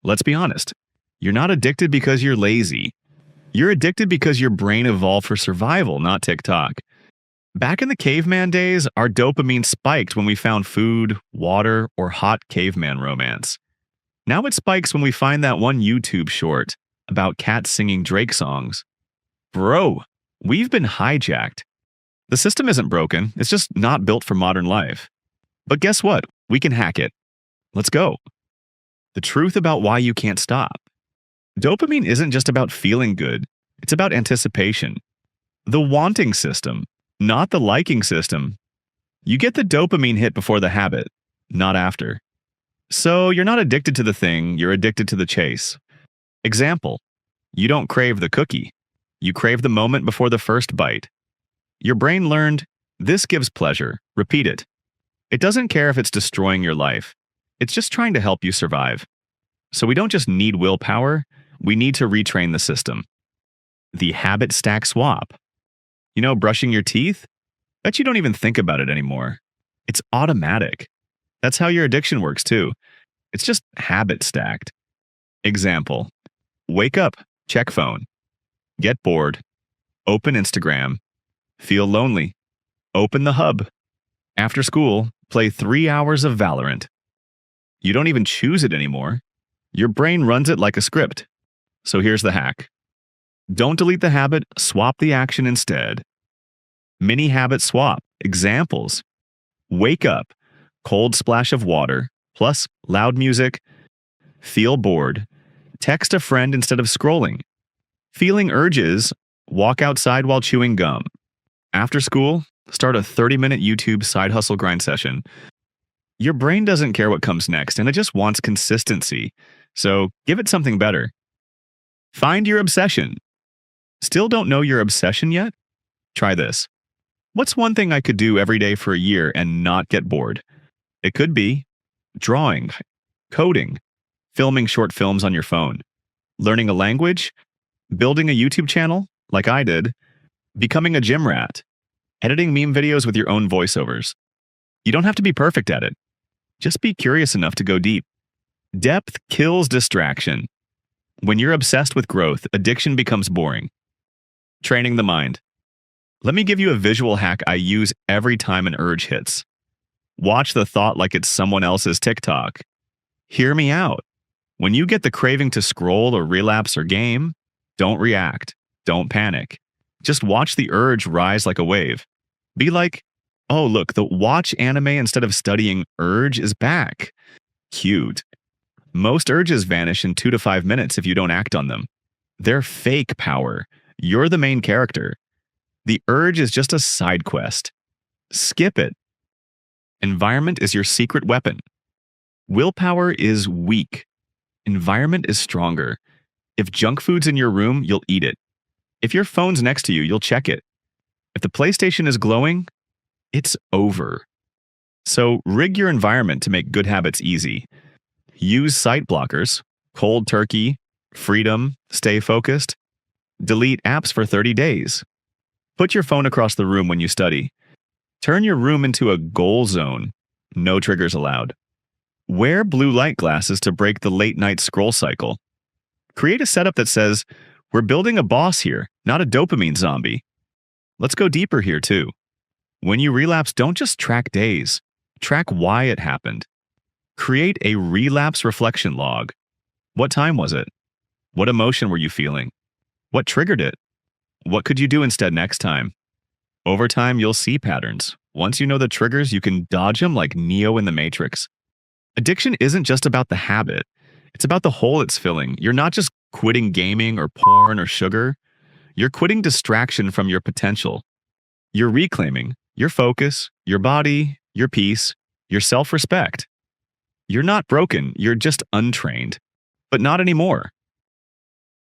Let's be honest. You're not addicted because you're lazy. You're addicted because your brain evolved for survival, not TikTok. Back in the caveman days, our dopamine spiked when we found food, water, or hot caveman romance. Now it spikes when we find that one YouTube short about cats singing Drake songs. Bro, we've been hijacked. The system isn't broken, it's just not built for modern life. But guess what? We can hack it. Let's go. The truth about why you can't stop. Dopamine isn't just about feeling good, it's about anticipation. The wanting system, not the liking system. You get the dopamine hit before the habit, not after. So you're not addicted to the thing, you're addicted to the chase. Example, you don't crave the cookie. You crave the moment before the first bite. Your brain learned, this gives pleasure, repeat it. It doesn't care if it's destroying your life. It's just trying to help you survive. So we don't just need willpower, we need to retrain the system. The habit stack swap. You know, brushing your teeth? Bet you don't even think about it anymore. It's automatic. That's how your addiction works too. It's just habit stacked. Example, wake up, check phone. Get bored. Open Instagram. Feel lonely. Open the hub. After school, play 3 hours of Valorant. You don't even choose it anymore. Your brain runs it like a script. So here's the hack. Don't delete the habit, swap the action instead. Mini habit swap. Examples. Wake up, cold splash of water, plus loud music. Feel bored. Text a friend instead of scrolling. Feeling urges, walk outside while chewing gum. After school, start a 30-minute YouTube side hustle grind session. Your brain doesn't care what comes next, and it just wants consistency. So give it something better. Find your obsession. Still don't know your obsession yet? Try this. What's one thing I could do every day for a year and not get bored? It could be drawing, coding, filming short films on your phone, learning a language, building a YouTube channel, like I did, becoming a gym rat, editing meme videos with your own voiceovers. You don't have to be perfect at it. Just be curious enough to go deep. Depth kills distraction. When you're obsessed with growth, addiction becomes boring. Training the mind. Let me give you a visual hack I use every time an urge hits. Watch the thought like it's someone else's TikTok. Hear me out. When you get the craving to scroll or relapse or game, don't react. Don't panic. Just watch the urge rise like a wave. Be like, oh, look, the watch anime instead of studying urge is back. Cute. Most urges vanish in 2 to 5 minutes if you don't act on them. They're fake power. You're the main character. The urge is just a side quest. Skip it. Environment is your secret weapon. Willpower is weak. Environment is stronger. If junk food's in your room, you'll eat it. If your phone's next to you, you'll check it. If the PlayStation is glowing, it's over. So rig your environment to make good habits easy. Use site blockers, cold turkey, freedom, stay focused. Delete apps for 30 days. Put your phone across the room when you study. Turn your room into a goal zone. No triggers allowed. Wear blue light glasses to break the late night scroll cycle. Create a setup that says, we're building a boss here, not a dopamine zombie. Let's go deeper here too. When you relapse, don't just track days. Track why it happened. Create a relapse reflection log. What time was it? What emotion were you feeling? What triggered it? What could you do instead next time? Over time, you'll see patterns. Once you know the triggers, you can dodge them like Neo in the Matrix. Addiction isn't just about the habit. It's about the hole it's filling. You're not just quitting gaming or porn or sugar. You're quitting distraction from your potential. You're reclaiming your focus, your body, your peace, your self-respect. You're not broken, you're just untrained. But not anymore.